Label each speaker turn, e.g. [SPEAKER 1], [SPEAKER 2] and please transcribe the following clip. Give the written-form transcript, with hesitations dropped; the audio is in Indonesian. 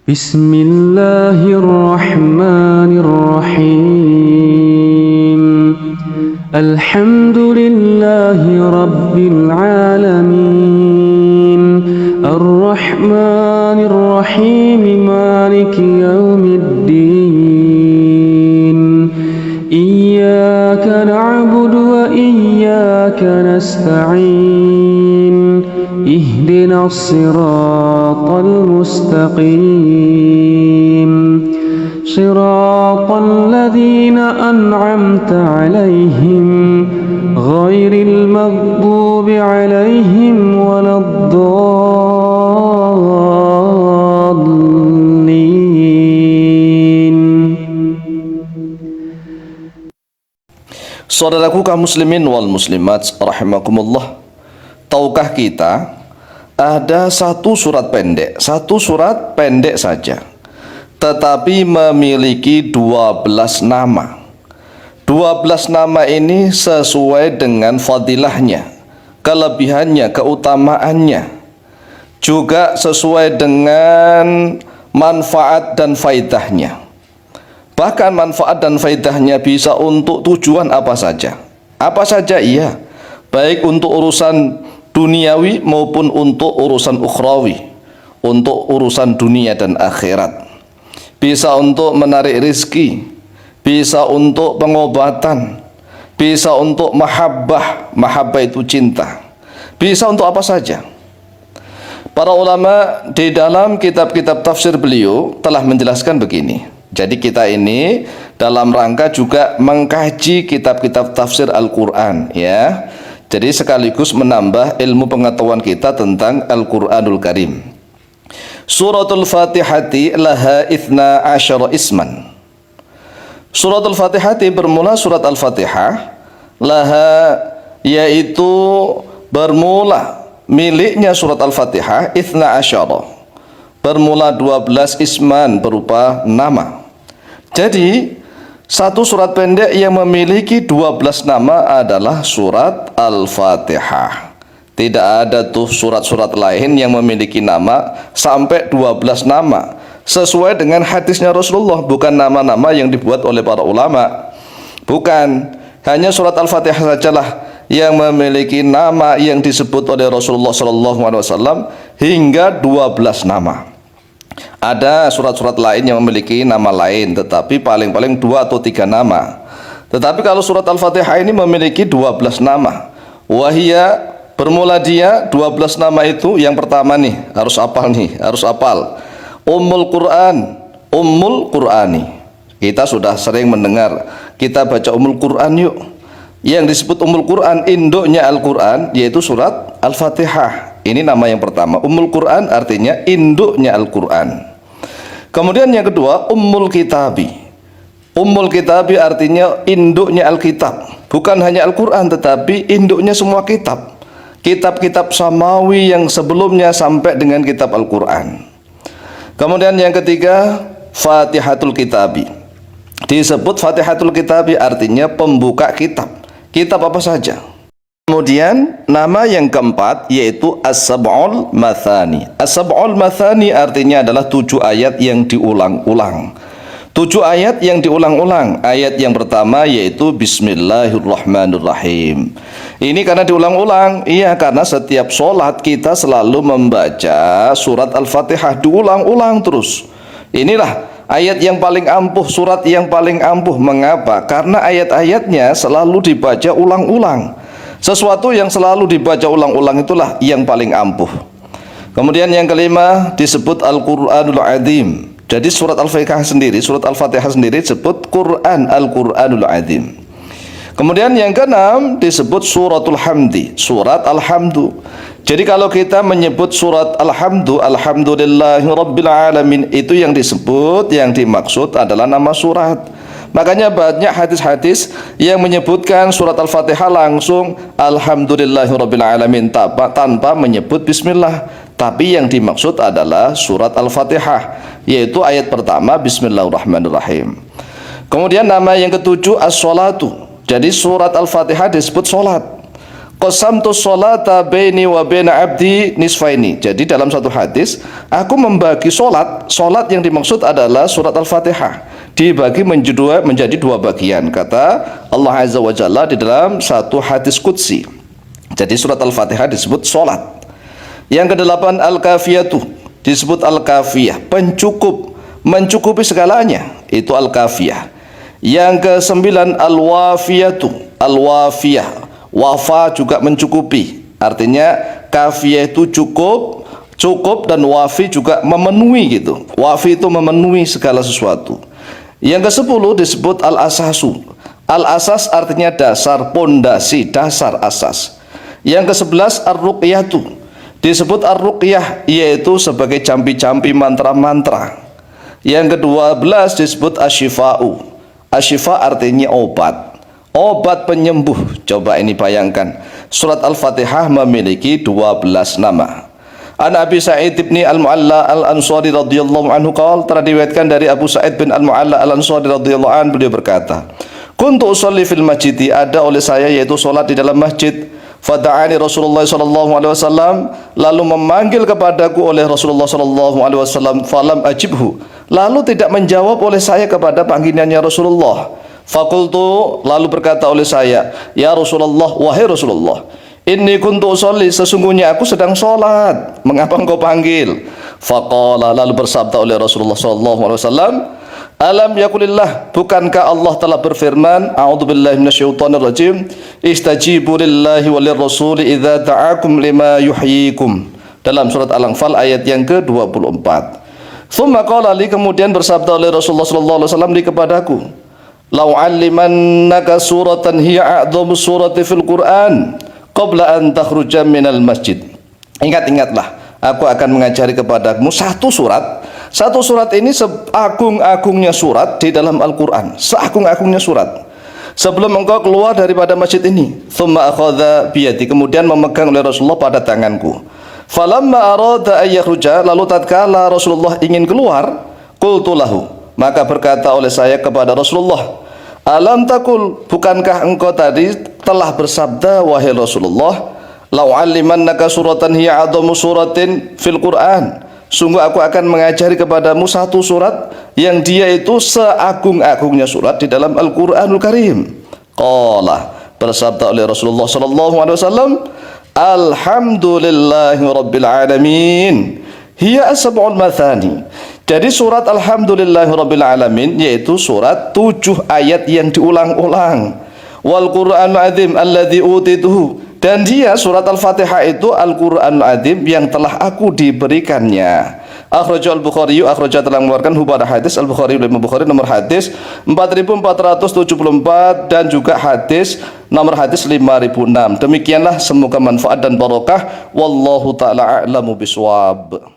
[SPEAKER 1] Bismillahirrahmanirrahim. Alhamdulillahi rabbil alamin. Ar-Rahmanir-Rahim, maliki yaumiddin. Iyyaka na'budu wa iyyaka nasta'in. Ihdinas siratal mustaqim. Siratal ladzina an'amta 'alaihim ghairil maghdubi 'alaihim waladdallin.
[SPEAKER 2] Saudaraku kaum muslimin wal muslimat rahimakumullah, tahukah kita ada satu surat pendek saja, tetapi memiliki 12 nama. 12 nama ini sesuai dengan fadilahnya, kelebihannya, keutamaannya, juga sesuai dengan manfaat dan faidahnya. Bahkan manfaat dan faidahnya bisa untuk tujuan apa saja. Apa saja iya, baik untuk urusan duniawi maupun untuk urusan ukhrawi, untuk urusan dunia dan akhirat. Bisa untuk menarik rizki, bisa untuk pengobatan, bisa untuk mahabbah, mahabbah itu cinta, bisa untuk apa saja. Para ulama di dalam kitab-kitab tafsir beliau telah menjelaskan begini. Jadi kita ini dalam rangka juga mengkaji kitab-kitab tafsir Al-Quran, ya. Jadi sekaligus menambah ilmu pengetahuan kita tentang Al-Quranul Karim. Suratul Fatihati laha 12 isman. Suratul Fatihati bermula surat Al-Fatihah, laha yaitu bermula miliknya surat Al-Fatihah 12, bermula 12 isman berupa nama. Jadi satu surat pendek yang memiliki 12 nama adalah surat Al-Fatihah. Tidak ada tuh surat-surat lain yang memiliki nama sampai 12 nama. Sesuai dengan hadisnya Rasulullah, bukan nama-nama yang dibuat oleh para ulama. Bukan, hanya surat Al-Fatihah sajalah yang memiliki nama yang disebut oleh Rasulullah SAW hingga 12 nama. Ada surat-surat lain yang memiliki nama lain, tetapi paling-paling 2 atau 3 nama. Tetapi kalau surat Al-Fatihah ini memiliki 12 nama. Wahia, bermula dia 12 nama itu, yang pertama nih, harus hafal. Ummul Quran, Ummul Qurani. Kita sudah sering mendengar, kita baca Ummul Quran yuk. Yang disebut Ummul Quran, induknya Al-Quran, yaitu surat Al-Fatihah. Ini nama yang pertama. Ummul Quran artinya induknya Al-Quran. Kemudian yang kedua, Ummul Kitabi. Ummul Kitabi artinya induknya Alkitab. Bukan hanya Al-Quran, tetapi induknya semua kitab. Kitab-kitab samawi yang sebelumnya sampai dengan kitab Al-Quran. Kemudian yang ketiga, Fatihatul Kitabi. Disebut Fatihatul Kitabi artinya pembuka kitab. Kitab apa saja. Kemudian nama yang keempat yaitu As-Sab'ul Mathani. As-Sab'ul Mathani artinya adalah 7 ayat yang diulang-ulang. 7 ayat yang diulang-ulang. Ayat yang pertama yaitu Bismillahirrahmanirrahim. Ini karena diulang-ulang. Iya, karena setiap sholat kita selalu membaca surat Al-Fatihah, diulang-ulang terus. Inilah ayat yang paling ampuh, surat yang paling ampuh. Mengapa? Karena ayat-ayatnya selalu dibaca ulang-ulang. Sesuatu yang selalu dibaca ulang-ulang itulah yang paling ampuh. Kemudian yang kelima disebut Al-Quranul Azim. Jadi surat Al-Fatihah sendiri, surat Al-Fatihah sendiri disebut Quran, Al-Quranul Azim. Kemudian yang keenam disebut suratul Hamdi, surat Alhamdu. Jadi kalau kita menyebut surat Alhamdu, Alhamdulillahi Rabbil Alamin, itu yang disebut, yang dimaksud adalah nama surat. Makanya banyak hadis-hadis yang menyebutkan surat Al-Fatihah langsung Alhamdulillahirabbil alamin tanpa menyebut bismillah. Tapi yang dimaksud adalah surat Al-Fatihah, yaitu ayat pertama Bismillahirrahmanirrahim. Kemudian nama yang ketujuh as-sholatu. Jadi surat Al-Fatihah disebut sholat. qasamtu sholata baini wa baina abdi nisfaini. Jadi dalam satu hadis, aku membagi solat yang dimaksud adalah surat Al-Fatihah, dibagi menjadi dua bagian, kata Allah Azza wa Jalla di dalam satu hadis qudsi. Jadi surat Al-Fatihah disebut solat. Yang kedelapan al-kafiyatu, disebut al-kafiyah, pencukup, mencukupi segalanya, itu al-kafiyah. Yang kesembilan al-wafiyatu, al-wafiyah, wafa juga mencukupi, artinya kafiyah itu cukup dan wafi juga memenuhi gitu. Wafi itu memenuhi segala sesuatu. Yang ke-10 disebut al-asasu. Al-asas artinya dasar, pondasi, dasar, asas. Yang ke-11 ar-ruqyatu, disebut ar-ruqyah, yaitu sebagai campi-campi mantra-mantra. Yang ke-12 disebut asyifa'u. Asyifa artinya obat penyembuh. Coba ini bayangkan, surat Al-Fatihah memiliki 12 nama. An Abi Sa'id bin Al-Mu'alla Al-Ansari radhiyallahu anhu qala, telah diriwayatkan dari Abu Sa'id bin Al-Mu'alla Al-Ansari radhiyallahu anhu, beliau berkata, kuntu usolli fil masjid, ada oleh saya yaitu solat di dalam masjid. Fada'ani Rasulullah sallallahu alaihi wasallam, lalu memanggil kepadaku oleh Rasulullah sallallahu alaihi wasallam, falam ajibhu, lalu tidak menjawab oleh saya kepada panggilannya Rasulullah. Fakultu, lalu berkata oleh saya, ya Rasulullah, wahai Rasulullah, inni kuntu usolli, sesungguhnya aku sedang sholat, mengapa engkau panggil? Faqala, lalu bersabda oleh Rasulullah sallallahu alaihi wasallam, alam yakulillah, bukankah Allah telah berfirman, a'udzubillahi minasyaitonir rajim, istajibu lillahi walir rasuli idza ta'akum lima yuhyikum, dalam surat Al-Anfal ayat yang ke-24. Tsumma qala li, kemudian bersabda oleh Rasulullah sallallahu alaihi wasallam kepadaku, lau 'allimannaka suratan hiya a'dhamu surati fil Qur'an qabla an takhruja minal masjid. Ingatlah, aku akan mengajari kepadamu satu surat ini seagung-agungnya surat di dalam Al-Quran, seagung-agungnya surat, sebelum engkau keluar daripada masjid ini. Tsumma akhadha biyadi, kemudian memegang oleh Rasulullah pada tanganku. Falamma arada ayyakhruja, lalu tatkala Rasulullah ingin keluar, qultu lahu, maka berkata oleh saya kepada Rasulullah, alam takul, bukankah engkau tadi telah bersabda wahai Rasulullah, lau 'allimannaka suratan hiya 'adhamu suratin fil Qur'an, sungguh aku akan mengajari kepadamu satu surat yang dia itu seagung-agungnya surat di dalam Al-Qur'anul Karim. Qala, bersabda oleh Rasulullah sallallahu alaihi wasallam, alhamdulillahi rabbil alamin, hiya asba'ul mathani. Jadi surat alhamdulillahi rabbil alamin yaitu surat 7 ayat yang diulang-ulang. Wal Qur'anul azim alladzi utituhu, dan dia surat Al-Fatihah itu Al-Qur'anul azim yang telah aku diberikannya. Akhrajal Bukhari, akhrajah telah mengeluarkan pada hadis Al-Bukhari, Imam Bukhari nomor hadis 4474 dan juga hadis nomor hadis 5006. Demikianlah, semoga manfaat dan barokah. Wallahu taala a'lamu biswab.